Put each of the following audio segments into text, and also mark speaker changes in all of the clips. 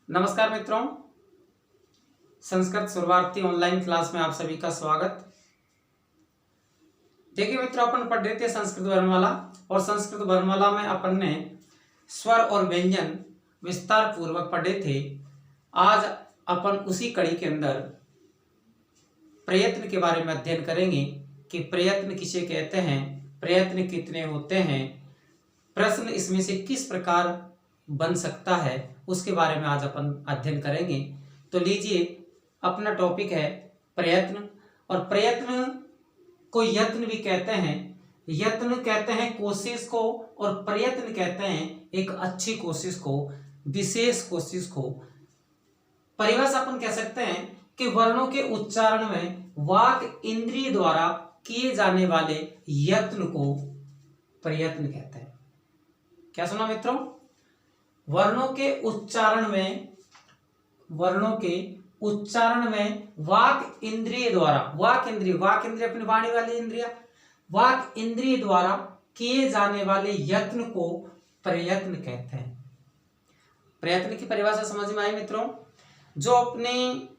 Speaker 1: नमस्कार मित्रों, संस्कृत शुरुआती ऑनलाइन क्लास में आप सभी का स्वागत। देखिए मित्रों, अपन पढ़ रहे थे संस्कृत वर्णमाला और संस्कृत वर्णमाला में अपन ने स्वर और व्यंजन विस्तार पूर्वक पढ़े थे। आज अपन उसी कड़ी के अंदर प्रयत्न के बारे में अध्ययन करेंगे कि प्रयत्न किसे कहते हैं, प्रयत्न कितने होते हैं, प्रश्न इसमें से किस प्रकार बन सकता है, उसके बारे में आज अपन अध्ययन करेंगे। तो लीजिए, अपना टॉपिक है प्रयत्न। और प्रयत्न को यत्न भी कहते हैं। यत्न कहते हैं कोशिश को और प्रयत्न कहते हैं एक अच्छी कोशिश को, विशेष कोशिश को। परिभाषा अपन कह सकते हैं कि वर्णों के उच्चारण में वाक इंद्रिय द्वारा किए जाने वाले यत्न को प्रयत्न कहते हैं। क्या सुना मित्रों? वर्णों के उच्चारण में वाक इंद्रिय द्वारा, वाक इंद्रिय अपनी वाणी वाली इंद्रिया, वाक इंद्रिय द्वारा किए जाने वाले यत्न को प्रयत्न कहते हैं। प्रयत्न की परिभाषा समझ में आई मित्रों? जो अपनी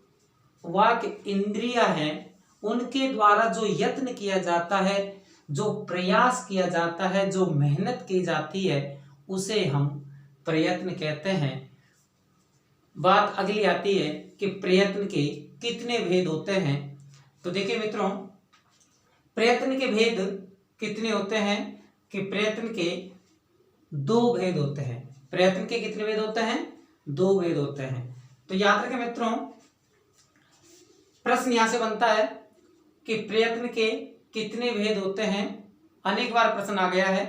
Speaker 1: वाक इंद्रिया है उनके द्वारा जो यत्न किया जाता है, जो प्रयास किया जाता है, जो मेहनत की जाती है, उसे हम प्रयत्न कहते हैं। बात अगली आती है कि प्रयत्न के कितने भेद होते हैं। तो देखिए मित्रों, प्रयत्न के भेद कितने होते हैं कि प्रयत्न के दो भेद होते हैं। प्रयत्न के कितने भेद होते हैं? दो भेद होते हैं। तो याद रखें मित्रों, प्रश्न यहां से बनता है कि प्रयत्न के कितने भेद होते हैं। अनेक बार प्रश्न आ गया है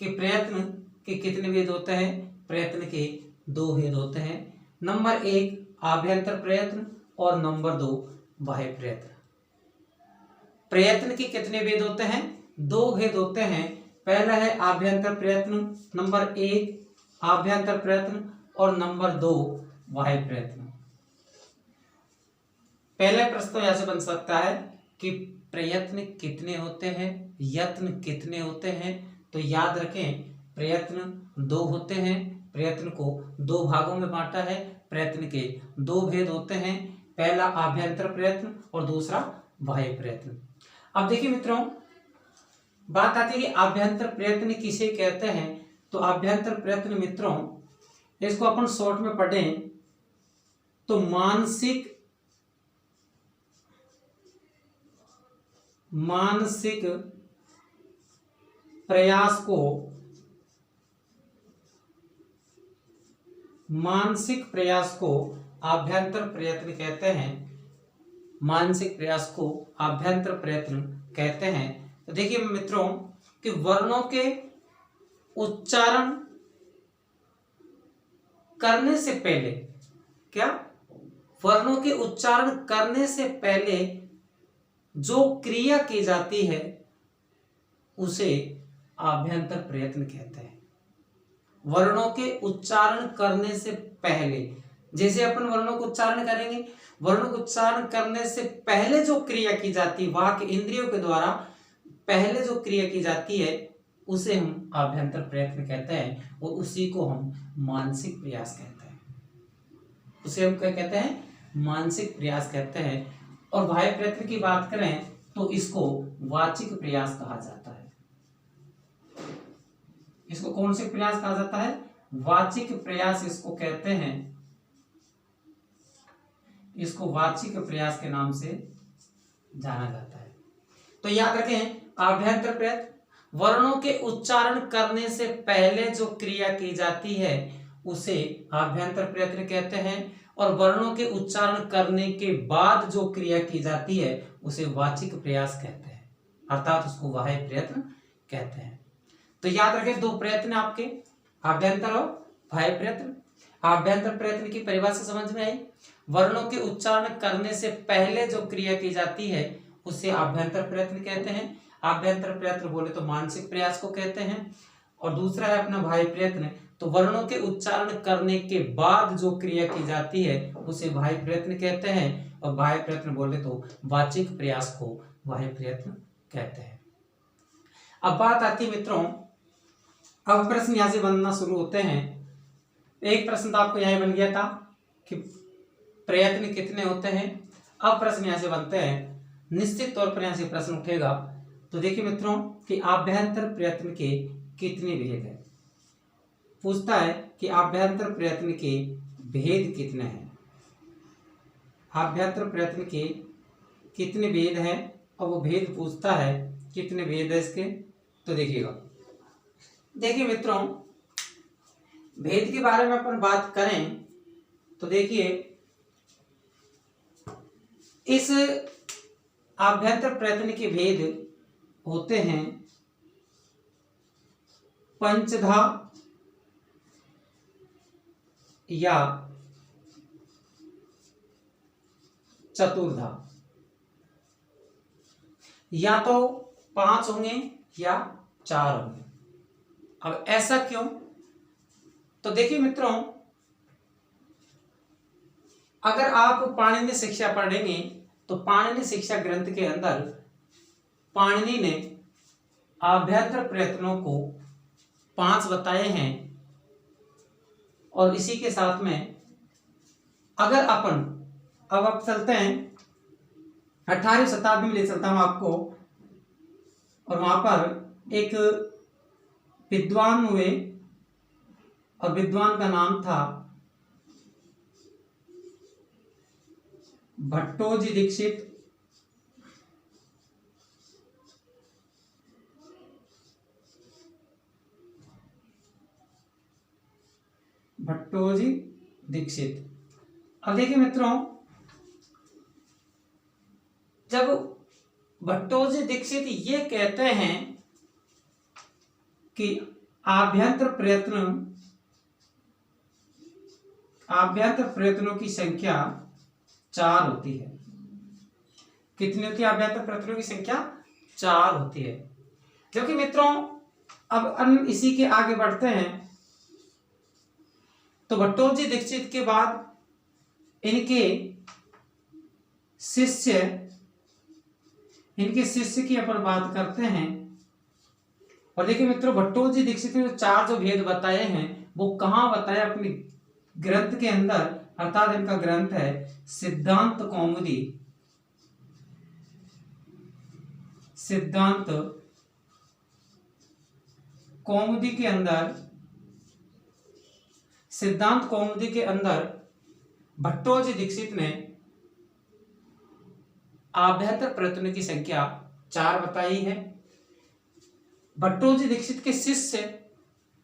Speaker 1: कि प्रयत्न के कितने भेद होते हैं। प्रयत्न के दो भेद होते हैं। नंबर 1 आभ्यंतर प्रयत्न और नंबर 2 बाह्य प्रयत्न। प्रयत्न के कितने भेद होते हैं? दो भेद होते हैं। पहला है आभ्यंतर प्रयत्न, नंबर 1 आभ्यंतर प्रयत्न और नंबर 2 बाह्य प्रयत्न। पहला प्रश्न तो ऐसे बन सकता है कि प्रयत्न कितने होते हैं, यत्न कितने होते हैं। तो याद रखें, प्रयत्न दो होते हैं। प्रयत्न को दो भागों में बांटा है। प्रयत्न के दो भेद होते हैं, पहला आभ्यंतर प्रयत्न और दूसरा बाह्य प्रयत्न। अब देखिए मित्रों, बात आती है कि आभ्यंतर प्रयत्न किसे कहते हैं। तो आभ्यंतर प्रयत्न मित्रों, इसको अपन शॉर्ट में पढ़ें तो मानसिक प्रयास को आभ्यंतर प्रयत्न कहते हैं। मानसिक प्रयास को आभ्यंतर प्रयत्न कहते हैं। तो देखिए मित्रों कि वर्णों के उच्चारण करने से पहले, क्या वर्णों के उच्चारण करने से पहले जो क्रिया की जाती है उसे आभ्यंतर प्रयत्न कहते हैं। वर्णों के उच्चारण करने से पहले, जैसे अपन वर्णों को उच्चारण करेंगे, वर्णों को उच्चारण करने से पहले जो क्रिया की जाती है, वाक इंद्रियों के द्वारा पहले जो क्रिया की जाती है उसे हम आभ्यंतर प्रयत्न कहते हैं और उसी को हम मानसिक प्रयास कहते हैं। उसे हम क्या कहते हैं? मानसिक प्रयास कहते हैं। और बाह्य प्रयत्न की बात करें तो इसको वाचिक प्रयास कहा जाता है। इसको कौन से प्रयास कहा जाता है? वाचिक प्रयास इसको कहते हैं। इसको वाचिक प्रयास के नाम से जाना जाता है। तो याद रखें, आभ्यंतर प्रयत्न वर्णों के उच्चारण करने से पहले जो क्रिया की जाती है उसे आभ्यंतर प्रयत्न कहते हैं, और वर्णों के उच्चारण करने के बाद जो क्रिया की जाती है उसे वाचिक प्रयास कहते हैं, अर्थात उसको बाह्य प्रयत्न कहते हैं। तो याद रखें, दो प्रयत्न आपके, आभ्यंतर और बाह्य प्रयत्न। आभ्यंतर प्रयत्न की परिभाषा समझ में आई। वर्णों के उच्चारण करने से पहले जो क्रिया की जाती है उसे आभ्यंतर प्रयत्न कहते हैं। आभ्यंतर प्रयत्न बोले तो मानसिक प्रयास को कहते हैं। और दूसरा है अपना बाह्य प्रयत्न, तो वर्णों के उच्चारण करने के बाद जो क्रिया की जाती है उसे बाह्य प्रयत्न कहते हैं। और बाह्य प्रयत्न बोले तो वाचिक प्रयास को बाह्य प्रयत्न कहते हैं। अब बात आती है मित्रों, अब प्रश्न यहां से बनना शुरू होते हैं। एक प्रश्न तो आपको यहां बन गया था कि प्रयत्न कितने होते हैं। अब प्रश्न यहाँ से बनते हैं, निश्चित तौर पर यहाँ से प्रश्न उठेगा। तो देखिए मित्रों कि आभ्यंतर प्रयत्न के कितने भेद हैं। पूछता है कि आभ्यंतर प्रयत्न के भेद कितने हैं, आभ्यंतर प्रयत्न के कितने भेद हैं, और वो भेद पूछता है कितने भेद है इसके। तो देखिएगा, देखिए मित्रों भेद के बारे में अपन बात करें तो देखिए इस आभ्यंतर प्रयत्न के भेद होते हैं पंचधा या चतुर्धा, या तो 5 होंगे या 4 होंगे। अब ऐसा क्यों? तो देखिए मित्रों, अगर आप पाणिनि शिक्षा पढ़ेंगे तो पाणिनि शिक्षा ग्रंथ के अंदर पाणिनि ने आभ्यंतर प्रयत्नों को 5 बताए हैं। और इसी के साथ में अगर अपन अब आप चलते हैं 18वीं शताब्दी में ले चलता हूं आपको, और वहां पर एक विद्वान हुए और विद्वान का नाम था भट्टोजी दीक्षित। भट्टोजी दीक्षित। अब देखिए मित्रों, जब भट्टोजी दीक्षित ये कहते हैं कि आभ्यंतर प्रयत्नों की संख्या 4 होती है। कितनी होती है आभ्यंतर प्रयत्नों की संख्या? 4 होती है। क्योंकि मित्रों अब हम इसी के आगे बढ़ते हैं तो भट्टोजी दीक्षित के बाद इनके शिष्य की अपन बात करते हैं। और देखिए मित्रों, भट्टोजी दीक्षित ने 4 जो भेद बताए हैं वो कहाँ बताए? अपने ग्रंथ के अंदर, अर्थात इनका ग्रंथ है सिद्धांत कौमुदी। सिद्धांत कौमुदी के अंदर भट्टोजी दीक्षित ने आभ्यंतर प्रयत्नों की संख्या 4 बताई है। भट्टोजी दीक्षित के शिष्य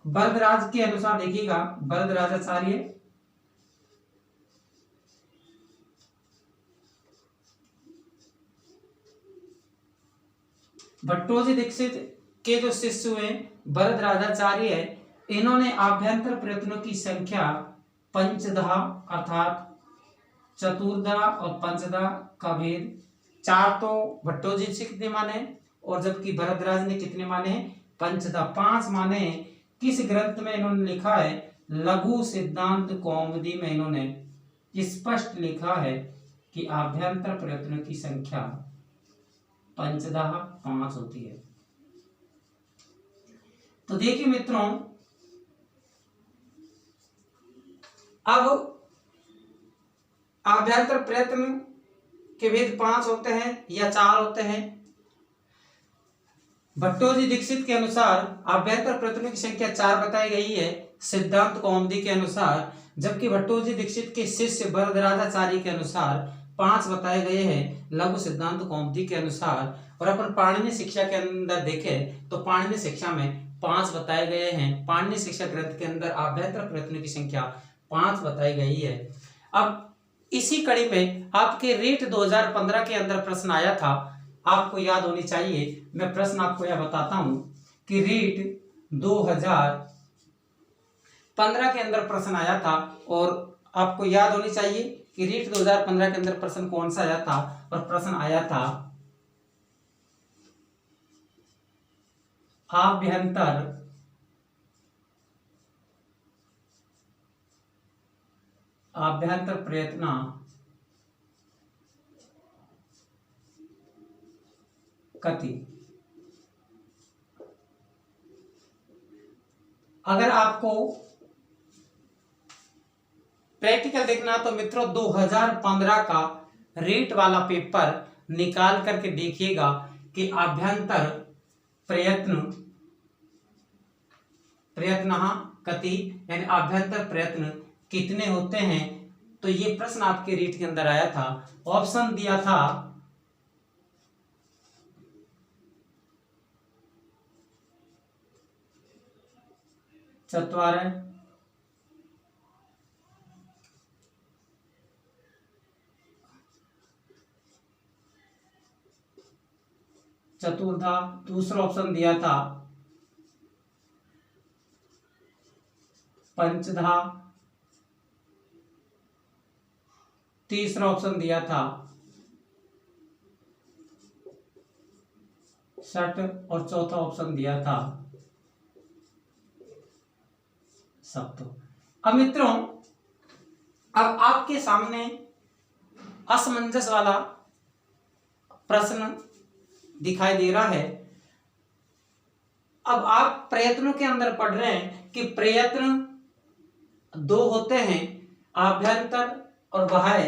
Speaker 1: वरदराज के अनुसार देखिएगा, वरदराजाचार्य, भट्टोजी दीक्षित के जो शिष्य हुए वरदराजाचार्य है, इन्होंने आभ्यंतर प्रयत्नों की संख्या पंचधा अर्थात चतुर्धा और पंचधा का भेद 4 तो भट्टोजी दीक्षित ने माने, और जबकि भरद्वाज ने कितने माने हैं? पंचधा। 5 माने हैं। किस ग्रंथ में इन्होंने लिखा है? लघु सिद्धांत कौमुदी में इन्होंने स्पष्ट लिखा है कि आभ्यंतर प्रयत्नों की संख्या पंचधा 5 होती है। तो देखिए मित्रों, अब आभ्यंतर प्रयत्न के भेद 5 होते हैं या 4 होते हैं। भट्टोजी दीक्षित के अनुसार आभ्यंतर प्रयत्नों की संख्या 4 बताई गई है सिद्धांत कौमुदी के अनुसार, जबकि भट्टोजी दीक्षित के शिष्य वरदराजाचार्य के अनुसार 5 बताए गए हैं लघु सिद्धांत कौमुदी के अनुसार। और अपन पाणिनि शिक्षा के अंदर देखें तो पाणिनि शिक्षा में 5 बताए गए हैं। पाणिनि शिक्षा ग्रंथ के अंदर आभ्यंतर प्रयत्नों की संख्या 5 बताई गई है। अब इसी कड़ी में आपके रीट 2015 के अंदर प्रश्न आया था, आपको याद होनी चाहिए। मैं प्रश्न आपको यह बताता हूं कि रीट 2015 के अंदर प्रश्न आया था, और आपको याद होनी चाहिए कि रीट 2015 के अंदर प्रश्न कौन सा आया था। और प्रश्न आया था आभ्यंतर प्रयत्न कति। अगर आपको प्रैक्टिकल देखना तो मित्रों 2015 का रीट वाला पेपर निकाल करके देखिएगा कि आभ्यंतर प्रयत्न कति यानी आभ्यंतर प्रयत्न कितने होते हैं। तो ये प्रश्न आपके रीट के अंदर आया था। ऑप्शन दिया था चत्वारः, चतुर्धा, दूसरा ऑप्शन दिया था पंचधा, तीसरा ऑप्शन दिया था षट और चौथा ऑप्शन दिया था सप्त। अब मित्रों अब आपके सामने असमंजस वाला प्रश्न दिखाई दे रहा है। अब आप प्रयत्नों के अंदर पढ़ रहे हैं कि प्रयत्न दो होते हैं, आभ्यंतर और बाह्य।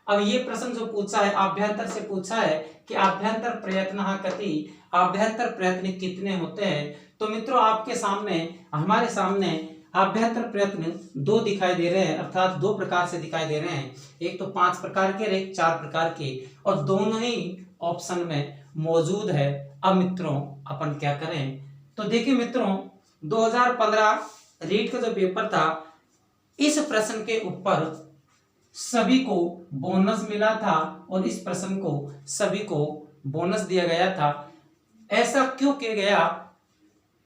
Speaker 1: अब ये प्रश्न जो पूछा है आभ्यंतर से पूछा है कि आभ्यंतर प्रयत्न कति, आभ्यंतर प्रयत्न कितने होते हैं। तो मित्रों आपके सामने हमारे सामने आभ्यंतर प्रयत्न दो दिखाई दे रहे हैं, अर्थात दो प्रकार से दिखाई दे रहे हैं। एक तो 5 प्रकार के और एक 4 प्रकार के, और दोनों ही ऑप्शन में मौजूद है। अब मित्रों अपन क्या करें, तो देखिए मित्रों 2015 रीट का जो पेपर था, इस प्रश्न के ऊपर सभी को बोनस मिला था और इस प्रश्न को सभी को बोनस दिया गया था। ऐसा क्यों किया गया?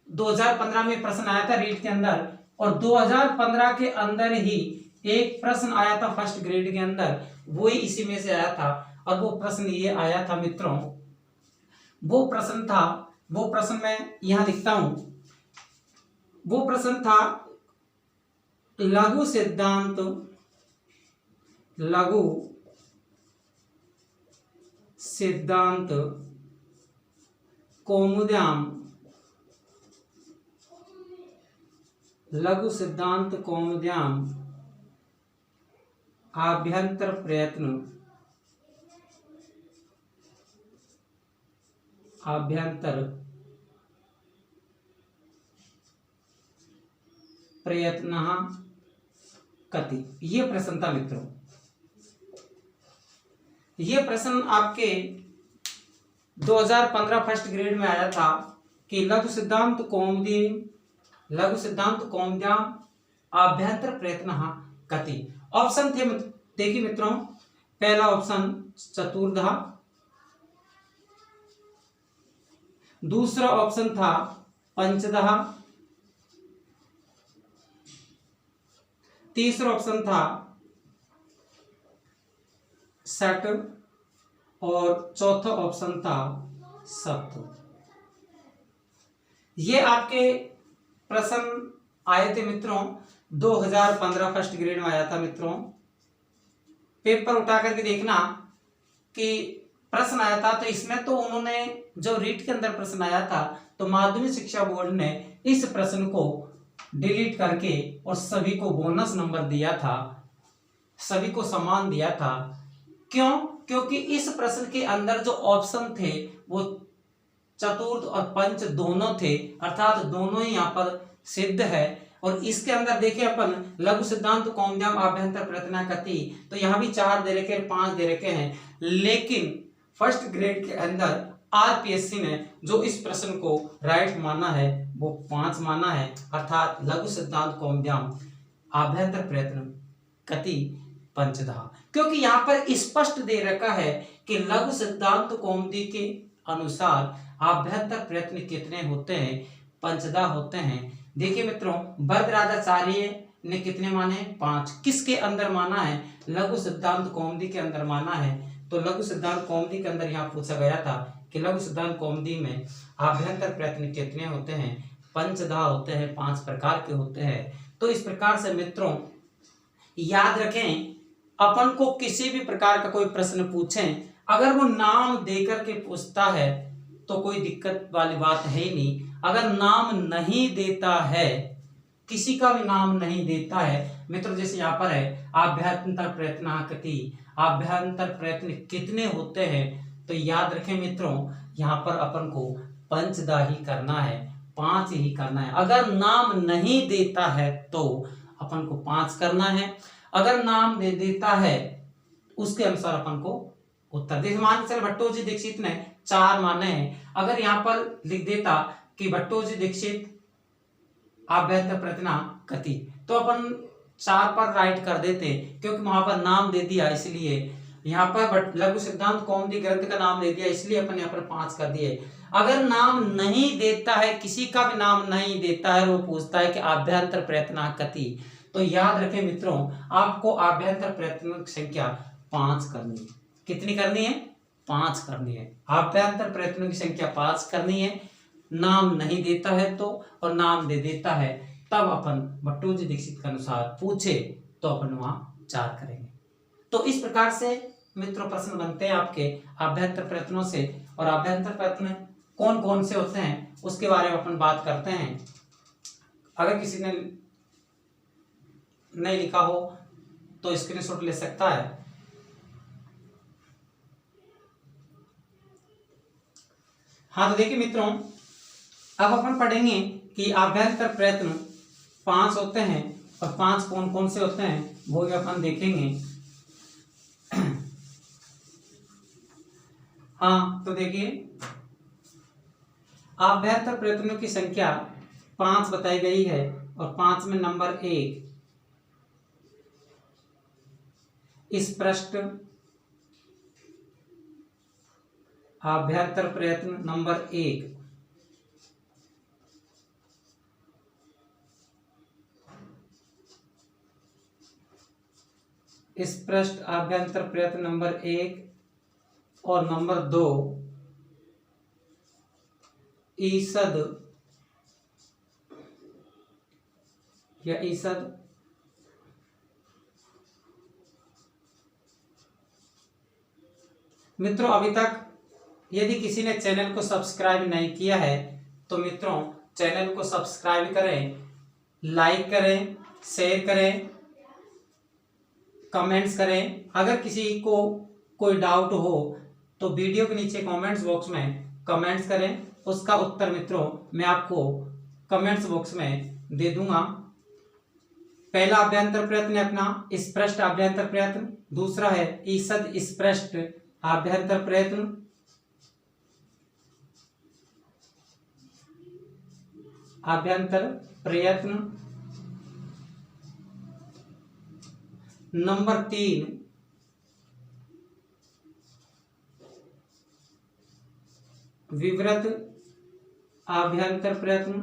Speaker 1: 2015 में प्रश्न आया था रीट के अंदर, और 2015 के अंदर ही एक प्रश्न आया था फर्स्ट ग्रेड के अंदर, वो ही इसी में से आया था। और वो प्रश्न ये आया था मित्रों, वो प्रश्न मैं यहां लिखता हूं। वो प्रश्न था लघु सिद्धांत कौमुद्याम, लघु सिद्धांत कौमुद्याम आभ्यंतर प्रयत्न कति, ये प्रश्न था मित्रों। ये प्रश्न आपके 2015 फर्स्ट ग्रेड में आया था कि लघु सिद्धांत कौमुद्याम आभ्यंतर प्रयत्न कति। ऑप्शन थे देखिए मित्रों, पहला ऑप्शन चतुर्धा, दूसरा ऑप्शन था पंचधा, तीसरा ऑप्शन था षट और चौथा ऑप्शन था सप्त। ये आपके प्रश्न आए थे मित्रों 2015 फर्स्ट ग्रेड में आया था मित्रों। पेपर उठा करके देखना कि प्रश्न आया था, तो इसमें तो उन्होंने जो रीट के अंदर प्रश्न आया था, तो माध्यमिक शिक्षा बोर्ड ने इस प्रश्न को डिलीट करके और सभी को बोनस नंबर दिया था, सभी को समान दिया था। क्यों? क्योंकि इस प्रश्न के अंदर जो ऑप्शन थे वो चतुर्थ और पंच दोनों थे, अर्थात दोनों ही यहाँ पर सिद्ध है। और इसके अंदर देखिए अपन लघु सिद्धांत कौमुद्याम आभ्यंतर प्रयत्न कति, तो यहाँ भी 4 दे रखे 5 दे रखे हैं, लेकिन फर्स्ट ग्रेड के अंदर आरपीएससी ने जो इस प्रश्न को राइट माना है वो 5 माना है, अर्थात लघु सिद्धांत कौमुद्याम आभ्यंतर प्रयत्न कति पंचधा। क्योंकि यहाँ पर स्पष्ट दे रखा है कि लघु सिद्धांत कौमुदी के अनुसार आभ्यंतर प्रयत्न कितने होते हैं, पंचधा होते हैं। देखिए मित्रों वरदराजाचार्य ने कितने माने? 5। किसके अंदर माना है? लघु सिद्धांत कौमुदी के अंदर माना है। तो लघु सिद्धांत कौमुदी के अंदर यहाँ पूछा गया था कि लघु सिद्धांत कौमुदी में आभ्यंतर प्रयत्न कितने होते हैं? पंचधा होते हैं, 5 प्रकार के होते हैं। तो इस प्रकार से मित्रों याद रखें, अपन को किसी भी प्रकार का कोई प्रश्न पूछें, अगर वो नाम देकर के पूछता है तो कोई दिक्कत वाली बात है ही नहीं। अगर नाम नहीं देता है, किसी का भी नाम नहीं देता है। मित्रों जैसे यहाँ पर है आभ्यंतर प्रयत्न कति, आभ्यंतर प्रयत्न कितने होते हैं, तो याद रखें मित्रों यहाँ पर अपन को पंचदा ही करना है, 5 ही करना है। अगर नाम नहीं देता है तो अपन को 5 करना है, अगर नाम दे देता है उसके अनुसार अपन को उत्तर। जैसे मान के चल भट्टोजी दीक्षित ने 4 माने हैं, अगर यहाँ पर लिख देता कि भट्टोजी दीक्षित आभ्यंतर प्रयत्न कति, तो अपन 4 पर राइट कर देते, क्योंकि वहां पर नाम दे दिया इसलिए। यहाँ पर लघु सिद्धांत कौमुदी ग्रंथ का नाम दे दिया इसलिए अपन यहाँ पर 5 कर दिए। अगर नाम नहीं देता है, किसी का भी नाम नहीं देता है, वो पूछता है कि आभ्यंतर प्रयत्न कति, तो याद रखें मित्रों आपको आभ्यंतर प्रयत्न की संख्या 5 करनी है। कितनी करनी है? 5 करनी है। आभ्यंतर प्रयत्नों की संख्या 5 करनी है। नाम नहीं देता है तो, और नाम दे देता है तब अपन भट्टोजी दीक्षित के अनुसार पूछे तो अपन वहां 4 करेंगे। तो इस प्रकार से मित्रों प्रश्न बनते हैं आपके आभ्यंतर प्रयत्नों से। और आभ्यंतर प्रयत्न कौन कौन से होते हैं उसके बारे में अपन बात करते हैं। अगर किसी ने नहीं लिखा हो तो स्क्रीनशॉट ले सकता है। हाँ तो देखिए मित्रों अब अपन पढ़ेंगे कि आभ्यंतर प्रयत्न 5 होते हैं और 5 कौन कौन से होते हैं वो भी अपन देखेंगे। हाँ तो देखिए आभ्यंतर प्रयत्नों की संख्या 5 बताई गई है और 5 में नंबर 1 स्पष्ट आभ्यंतर प्रयत्न नंबर 1 स्पष्ट आभ्यंतर प्रयत्न नंबर 1 और नंबर 2 ईषद या ईषद मित्रों अभी तक यदि किसी ने चैनल को सब्सक्राइब नहीं किया है तो मित्रों चैनल को सब्सक्राइब करें, लाइक करें, शेयर करें, कमेंट्स करें। अगर किसी को कोई डाउट हो तो वीडियो के नीचे कमेंट्स बॉक्स में कमेंट्स करें, उसका उत्तर मित्रों मैं आपको कमेंट्स बॉक्स में दे दूंगा। पहला आभ्यंतर प्रयत्न है अपना स्पष्ट आभ्यंतर प्रयत्न, दूसरा है ईषद स्पष्ट आभ्यंतर प्रयत्न, आभ्यंतर प्रयत्न। नंबर 3 विवृत आभ्यंतर प्रयत्न,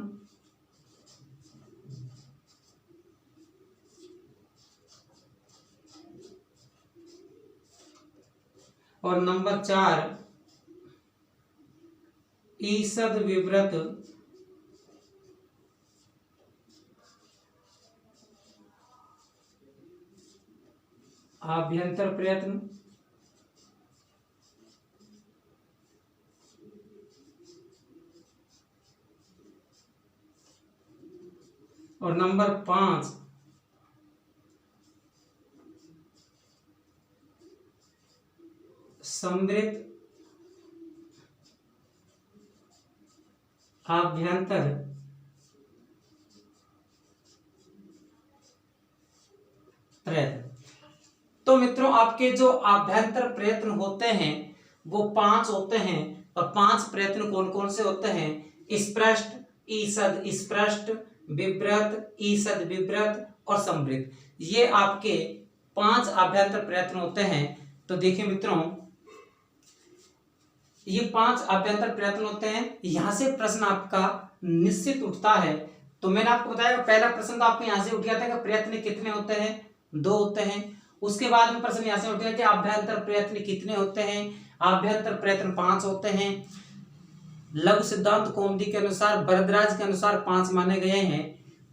Speaker 1: और नंबर 4 ईषद विवृत आभ्यंतर प्रयत्न। और नंबर 5 समृद्ध आभ्यंतर प्रयत्न। तो मित्रों आपके जो आभ्यंतर प्रयत्न होते हैं वो 5 होते हैं और 5 प्रयत्न कौन कौन से होते हैं? स्पष्ट, ईषद स्पष्ट, विवृत, ईषद विवृत और समृद्ध। ये आपके 5 आभ्यंतर प्रयत्न होते हैं। तो देखिए मित्रों ये 5 आभ्यंतर प्रयत्न होते हैं। यहां से प्रश्न आपका निश्चित उठता है। तो मैंने आपको बताया पहला प्रश्न तो आपको यहां से उठ गया था कि प्रयत्न कितने होते हैं? 2 होते हैं। उसके बाद में प्रश्न यहां से उठ गया कि आभ्यंतर प्रयत्न कितने होते हैं? आभ्यंतर प्रयत्न 5 होते हैं। लघु सिद्धांत कौमुदी के अनुसार, भरद्वाज के अनुसार 5 माने गए हैं,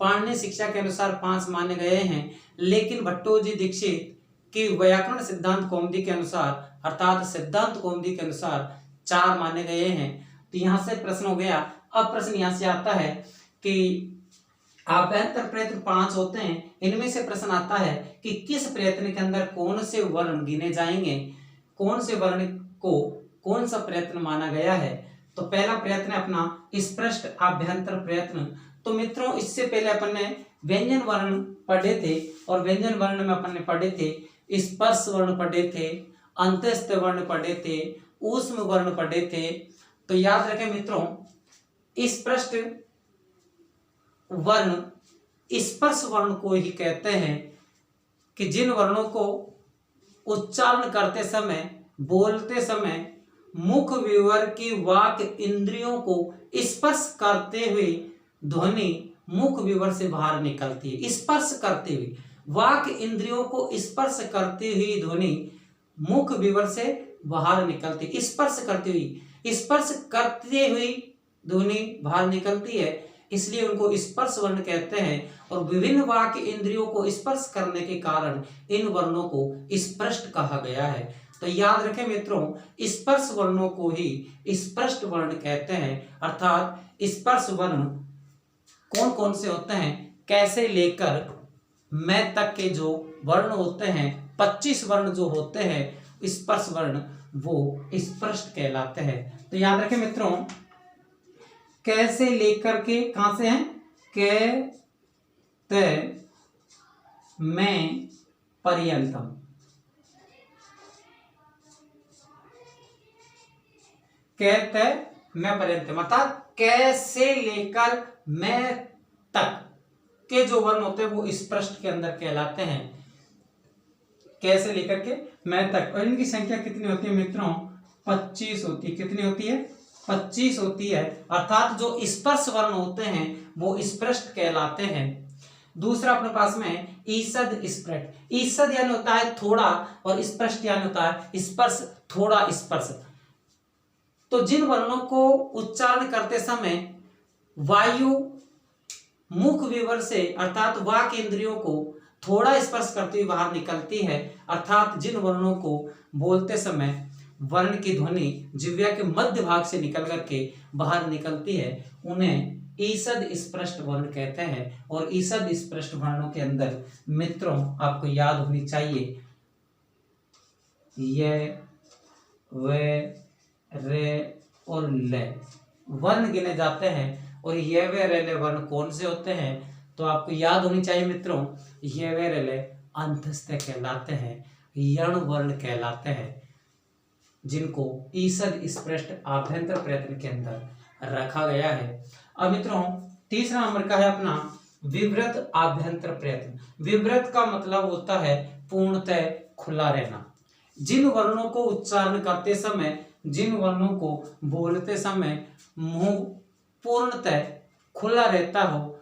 Speaker 1: पाणिनि शिक्षा के अनुसार 5 माने गए हैं, लेकिन भट्टोजी दीक्षित की व्याकरण सिद्धांत कौमुदी के अनुसार अर्थात सिद्धांत कौमुदी के अनुसार 4 माने गए हैं। तो यहां से प्रश्न हो गया। अब प्रश्न यहां से आता है कि आभ्यंतर प्रयत्न 5 होते हैं। इनमें से प्रश्न आता है कि किस प्रयत्न के अंदर कौन से वर्ण गिने जाएंगे, कौन से वर्ण को कौन सा प्रयत्न माना गया है। तो पहला प्रयत्न है अपना स्पष्ट आभ्यंतर प्रयत्न। तो मित्रों इससे पहले अपन ने व्यंजन वर्ण पढ़े थे और व्यंजन वर्ण में अपन ने पढ़े थे स्पर्श वर्ण पढ़े थे, अंतस्थ वर्ण पढ़े थे, ऊष्म वर्ण पढ़े थे। तो याद रखें मित्रों स्पष्ट वर्ण स्पर्श वर्ण को ही कहते हैं कि जिन वर्णों को उच्चारण करते समय, बोलते समय मुख विवर की वाक इंद्रियों को स्पर्श करते हुए ध्वनि मुख विवर से बाहर निकलती है। स्पर्श करते हुए वाक इंद्रियों को स्पर्श करते हुए ध्वनि मुख विवर से बाहर निकलती है। स्पर्श करते हुए ध्वनि बाहर निकलती है, इसलिए उनको स्पर्श वर्ण कहते हैं। और विभिन्न वाक इंद्रियों को स्पर्श करने के कारण इन वर्णों को स्पष्ट कहा गया है। तो याद रखें मित्रों स्पर्श वर्णों को ही स्पष्ट वर्ण कहते हैं। अर्थात स्पर्श वर्ण कौन कौन से होते हैं, कैसे लेकर मैं तक के जो वर्ण होते हैं 25 वर्ण जो होते हैं स्पर्श वर्ण वो स्पष्ट कहलाते हैं। तो याद रखें मित्रों कैसे लेकर के कहां से हैं, क त मैं पर्यंतम, कहते मैं पर्यंतम अर्थात कैसे लेकर मैं तक के जो वर्ण होते हैं वो स्पष्ट के अंदर कहलाते हैं। कैसे लेकर के मैं तक, और इनकी संख्या कितनी होती है मित्रों 25 होती है। कितनी होती है 25 होती है। अर्थात जो स्पर्श वर्ण होते हैं वो स्पष्ट कहलाते हैं। दूसरा अपने पास में ईसद स्पृष्ट, ईसद यानी होता है थोड़ा और स्पष्ट यानी होता है स्पर्श, थोड़ा स्पर्श। तो जिन वर्णों को उच्चारण करते समय वायु मुख विवर से अर्थात वाक इंद्रियों को थोड़ा स्पर्श करती हुई बाहर निकलती है, अर्थात जिन वर्णों को बोलते समय वर्ण की ध्वनि जिह्वा के मध्य भाग से निकल करके बाहर निकलती है उन्हें ईसद स्पष्ट वर्ण कहते हैं। और ईसद स्पष्ट वर्णों के अंदर मित्रों आपको याद होनी चाहिए य, व, रे और ले वर्ण गिने जाते हैं। और ये वे रेले वर्ण कौन से होते हैं, तो आपको याद होनी चाहिए मित्रों ये वे रेले अंतस्थ कहलाते हैं, यण वर्ण कहलाते हैं, जिनको ईसद स्पष्ट आभ्यंतर प्रयत्न के अंदर रखा गया है। अब मित्रों तीसरा नंबर का है अपना विवृत आभ्यंतर प्रयत्न। विवृत का मतलब होता है पूर्णतः खुला रहना। जिन वर्णों को उच्चारण करते समय, जिन वर्णों को बोलते समय मुंह पूर्णतः खुला रहता हो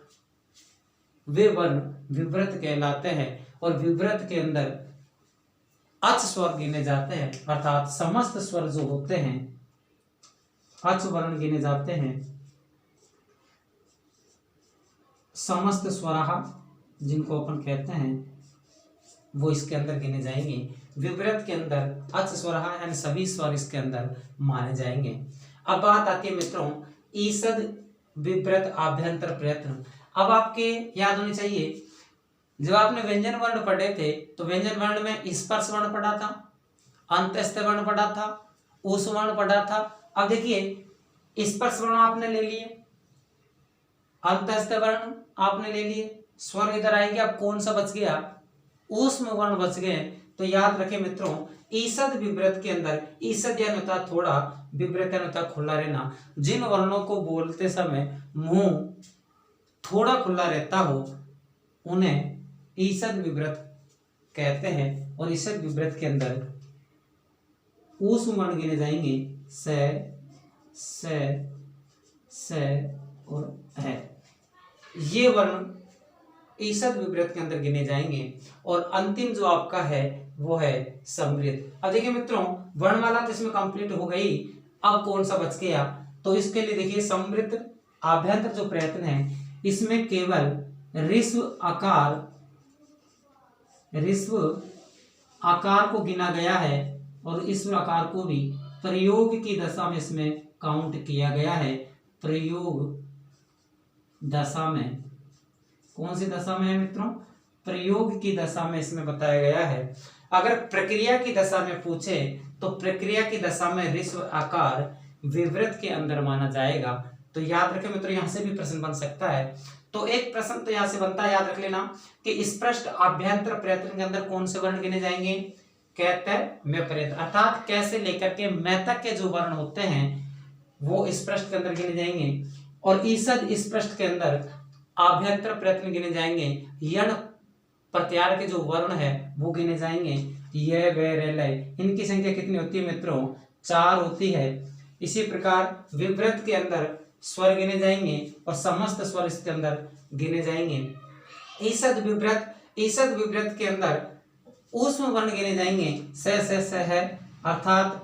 Speaker 1: वे वर्ण विवृत कहलाते हैं। और विवृत के अंदर अच स्वर गिने जाते हैं, अर्थात समस्त स्वर जो होते हैं अच वर्ण गिने जाते हैं। समस्त स्वराहा जिनको अपन कहते हैं वो इसके अंदर गिने जाएंगे। विवृत के अंदर अच स्वराहा यानी सभी स्वर इसके अंदर माने जाएंगे। अब बात आती है मित्रों ईसद विवृत आभ्यंतर प्रयत्न। अब आपके याद होनी चाहिए जब आपने व्यंजन वर्ण पढ़े थे तो व्यंजन वर्ण में स्पर्श वर्ण पढ़ा था, अंतस्थ वर्ण पढ़ा था, ऊष्म वर्ण पढ़ा था। अब देखिए स्पर्श वर्ण आपने ले लिए, अंतस्थ वर्ण आपने ले लिए, स्वर इधर आएंगे। अब कौन सा बच गया, ऊष्म वर्ण बच गए। तो याद रखें मित्रों ईसद विवृत के अंदर ईसद यानी होता थोड़ा, विवृत यानी होता खुला रहना। जिन वर्णों को बोलते समय मुंह थोड़ा खुला रहता हो उन्हें ईसद विवृत कहते हैं। और ईसद विवृत के अंदर ऊष्म वर्ण गिने जाएंगे से और है, ये वर्ण ईसद विवृत के अंदर गिने जाएंगे। और अंतिम जो आपका है वो है समृद्ध। अब देखिए मित्रों वर्णमाला तो इसमें कंप्लीट हो गई, अब कौन सा बच गया, तो इसके लिए देखिए समृद्ध आभ्यंतर जो प्रयत्न है इसमें केवल ऋस्व आकार को गिना गया है और इस आकार को भी प्रयोग की दशा में इसमें काउंट किया गया है। प्रयोग दशा में कौन सी दशा में है मित्रों? प्रयोग की दशा में इसमें बताया गया है। अगर प्रक्रिया की दशा में पूछे तो प्रक्रिया की दशा में ऋस्व आकार विवृत के अंदर माना जाएगा। तो याद रखें मित्रों, यहां से भी प्रश्न बन सकता है। तो एक प्रश्न तो यहां से बनता है, याद रख लेना कि स्पष्ट आभ्यंतर प्रयत्न के अंदर कौन से वर्ण गिने जाएंगे? कैतर में प्रयत्न, अर्थात कैसे लेकर के मैं तक के जो वर्ण होते हैं वो स्पष्ट के अंदर गिने जाएंगे, और ईसद स्पष्ट के अंदर आभ्यंतर प्रयत्न गिने जाएंगे। यण प्रत्यार के जो वर्ण है वो गिने जाएंगे। ये वे रे लय, इनकी संख्या कितनी होती है मित्रों? 4 होती है। इसी प्रकार विवृत के अंदर स्वर गिने जाएंगे और समस्त स्वर इसके अंदर गिने जाएंगे। ईसद विवृत के अंदर ऊष्म वर्ण गिने जाएंगे। स है, अर्थात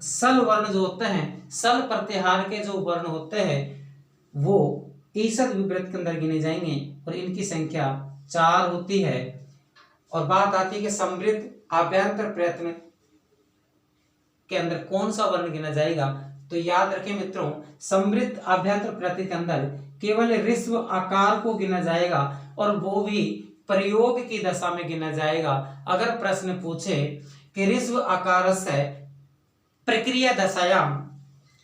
Speaker 1: सल वर्ण जो होते हैं, सल प्रत्याहार के जो वर्ण होते हैं वो ईसद विवृत के अंदर गिने जाएंगे और इनकी संख्या 4 होती है। और बात आती है कि समृद्ध आभ्यंतर प्रयत्न के अंदर कौन सा वर्ण गिना जाएगा? तो याद रखें मित्रों, समृद्ध आभ्यंतर प्रयत्न के अंदर केवल ऋस्व आकार को गिना जाएगा और वो भी प्रयोग की दशा में गिना जाएगा। अगर प्रश्न पूछे कि ऋस्व आकार से प्रक्रिया दशायाम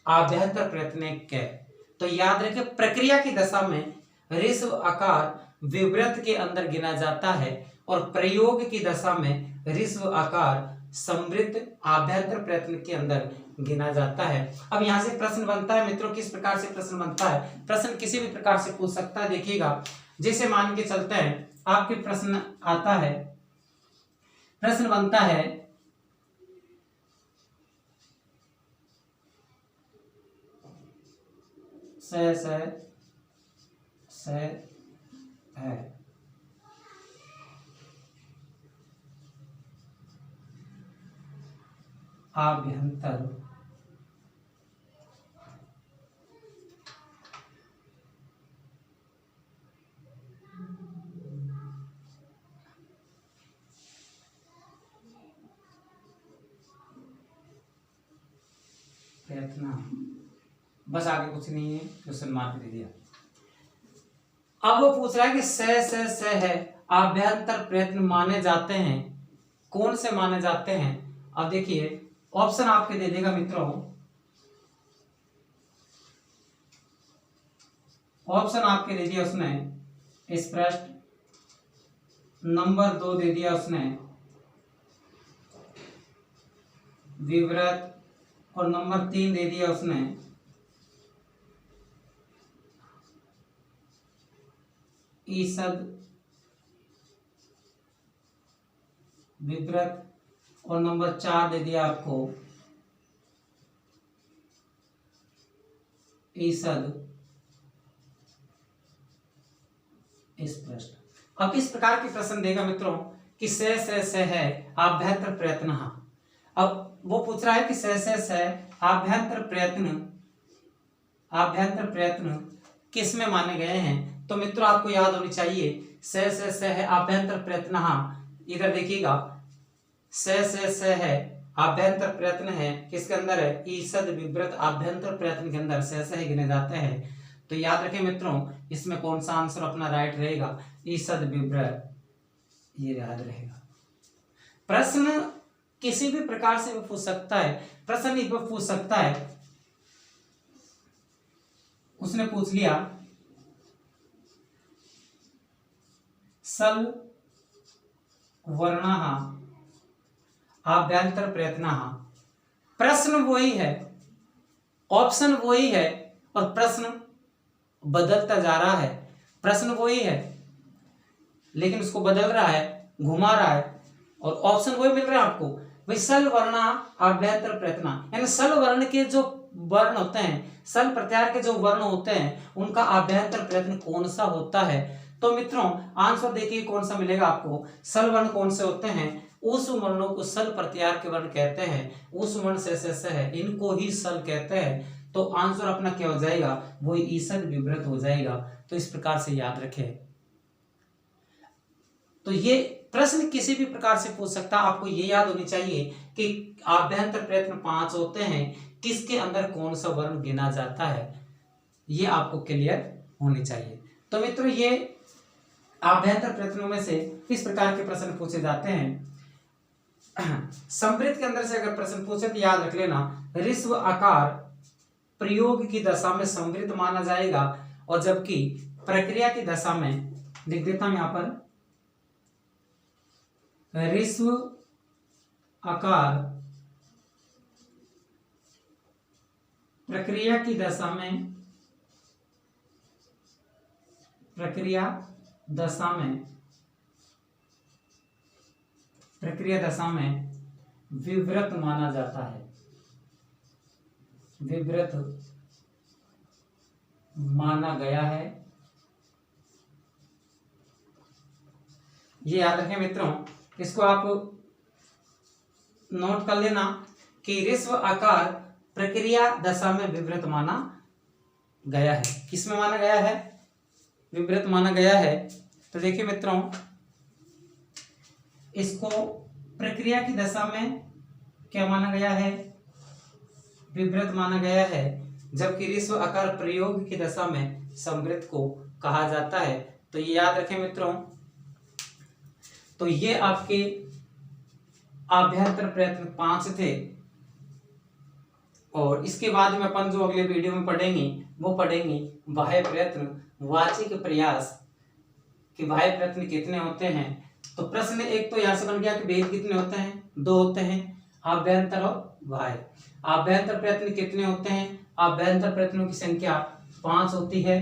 Speaker 1: आभ्यंतर प्रयत्न के, तो याद रखें प्रक्रिया की दशा में ऋस्व आकार विवृत के अंदर गिना जाता है और प्रयोग की दशा में ऋस्व आकार समृद्ध आभ्यंतर प्रयत्न के अंदर गिना जाता है। अब यहां से प्रश्न बनता है मित्रों, किस प्रकार से प्रश्न बनता है? प्रश्न किसी भी प्रकार से पूछ सकता है। देखिएगा, जैसे मान के चलते हैं आपके प्रश्न आता है, प्रश्न बनता है से है, आभ्यंतर प्रयत्न, बस आगे कुछ नहीं है, क्वेश्चन मार्क दे दिया। अब वो पूछ रहा है कि से है आभ्यंतर प्रयत्न माने जाते हैं, कौन से माने जाते हैं? अब देखिए ऑप्शन आपके दे देगा मित्रों, ऑप्शन आपके दे दिया उसने स्पष्ट, नंबर 2 दे दिया उसने विवृत, और नंबर 3 दे दिया उसने ईसद विवृत, और नंबर 4 दे दिया आपको ईसद स्पष्ट। अब इस प्रकार के प्रश्न देगा मित्रों कि से है आभ्यंतर प्रयत्न। अब वो पूछ रहा है कि से आभ्यंतर प्रयत्न किस में माने गए हैं? तो मित्रों आपको याद होनी चाहिए से है आभ्यंतर प्रयत्न। इधर देखिएगा, से है आभ्यंतर प्रयत्न है, किसके अंदर है? ईसद विवृत आभ्यंतर प्रयत्न के अंदर से गिने जाते हैं। तो याद रखें मित्रों, इसमें कौन सा आंसर अपना राइट रहेगा? ईसद विवृत, ये याद रहेगा। प्रश्न किसी भी प्रकार से पूछ सकता है, प्रश्न एक बार पूछ सकता है। उसने पूछ लिया सल वर्णः आभ्यंतर प्रयत्नः, प्रश्न वही है, ऑप्शन वही है और प्रश्न बदलता जा रहा है। प्रश्न वही है लेकिन उसको बदल रहा है, घुमा रहा है, और ऑप्शन वही मिल रहा है आपको भाई, सल वर्ण आभ्यंतर प्रयत्न, यानी सल वर्ण के जो वर्ण होते हैं, सल प्रत्याहार के जो वर्ण होते हैं उनका आभ्यंतर प्रयत्न कौन सा होता है? तो मित्रों आंसर देखिए कौन सा मिलेगा आपको। सल वर्ण कौन से होते हैं? उस वर्णों को सल प्रत्याहार के वर्ण कहते हैं। उस वर्ण से है, इनको ही सल कहते हैं। तो आंसर अपना क्या हो जाएगा? वो ईसद विवृत हो जाएगा। तो इस प्रकार से याद रखें। तो ये प्रश्न किसी भी प्रकार से पूछ सकता है। आपको ये याद होनी चाहिए कि आभ्यंतर प्रयत्न 5 होते हैं, किसके अंदर कौन सा वर्ण गिना जाता है, ये आपको क्लियर होनी चाहिए। तो मित्रों ये आभ्यंतर प्रयत्नों में से किस प्रकार के प्रश्न पूछे जाते हैं। समृद्ध के अंदर से अगर प्रश्न पूछे तो याद रख लेना, ऋस्व आकार प्रयोग की दशा में समृद्ध माना जाएगा, और जबकि प्रक्रिया की दशा में, लिख देता हूं यहां पर, ऋस्व आकार प्रक्रिया की दशा में, प्रक्रिया दशा में विवृत माना जाता है, विवृत माना गया है। ये याद रखें मित्रों, इसको आप नोट कर लेना कि ऋस्व आकार प्रक्रिया दशा में विवृत माना गया है। किसमें माना गया है? विवृत माना गया है। तो देखिए मित्रों, इसको प्रक्रिया की दशा में क्या माना गया है? विवृत माना गया है, जबकि ऋस्व आकार प्रयोग की दशा में समृद्ध को कहा जाता है। तो ये याद रखें मित्रों। तो ये आपके आभ्यंतर प्रयत्न 5 थे, और इसके बाद में अपन जो अगले वीडियो में पढ़ेंगे वो पढ़ेंगे बाह्य प्रयत्न, वाचिक प्रयास कि बाह्य प्रयत्न कितने होते हैं। तो प्रश्न एक तो यहां से बन गया कि भेद कितने होते हैं? 2 होते हैं, आभ्यंतर और बाह्य। आभ्यंतर प्रयत्न कितने होते हैं? आभ्यंतर प्रयत्नों की संख्या 5 होती है।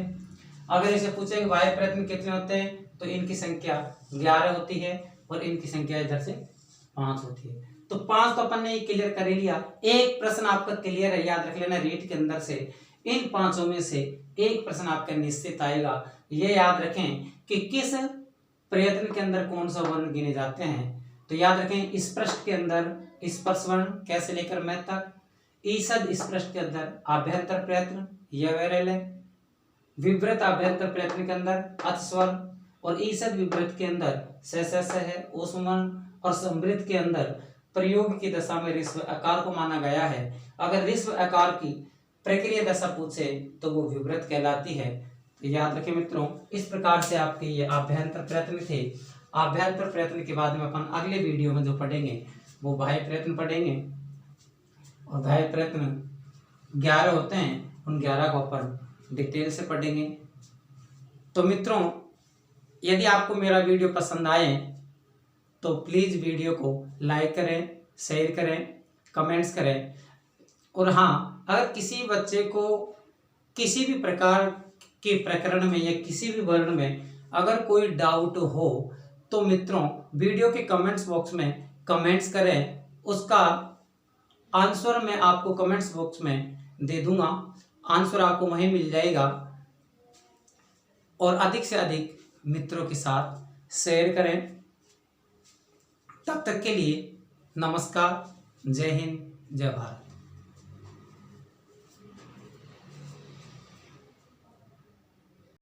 Speaker 1: अगर इसे पूछेंगे बाह्य प्रयत्न कितने होते हैं, तो इनकी संख्या 11 होती है, और इनकी संख्या इधर से 5 होती है। तो 5 तो अपन ने क्लियर कर ही लिया। एक प्रश्न आपका क्लियर है, याद रख लेना, रीट के अंदर से इन 5 में से एक प्रश्न आपका निश्चित आएगा। ये याद रखें कि किस प्रयत्न के अंदर कौन सा वर्ण गिने जाते हैं। तो याद रखें, स्पष्ट के अंदर स्पर्श वर्ण कैसे लेकर मैं तक, ईषद स्पष्ट के अंदर आभ्यंतर प्रयत्न है, विवृत आभ्यंतर प्रयत्न के अंदर अतस्वर, और ईषद विवृत के अंदर स है ओस्मन, और समृद्ध के अंदर प्रयोग की दशा में ऋस्व आकार को माना गया है। अगर ऋस्व आकार की प्रक्रिया दशा पूछे तो वो विवृत कहलाती है। तो याद रखें मित्रों, इस प्रकार से आपके ये आभ्यंतर प्रयत्न थे। आभ्यंतर प्रयत्न के बाद में अपन अगले वीडियो में जो पढ़ेंगे वो बाह्य प्रयत्न पढ़ेंगे, और बाह्य प्रयत्न 11 होते हैं, उन 11 को अपन डिटेल से पढ़ेंगे। तो मित्रों, यदि आपको मेरा वीडियो पसंद आए तो प्लीज़ वीडियो को लाइक करें, शेयर करें, कमेंट्स करें। और हाँ, अगर किसी बच्चे को किसी भी प्रकार के प्रकरण में या किसी भी वर्ण में अगर कोई डाउट हो तो मित्रों वीडियो के कमेंट्स बॉक्स में कमेंट्स करें, उसका आंसर मैं आपको कमेंट्स बॉक्स में दे दूंगा, आंसर आपको वहीं मिल जाएगा। और अधिक से अधिक मित्रों के साथ शेयर करें। तब तक के लिए नमस्कार, जय हिंद, जय भारत।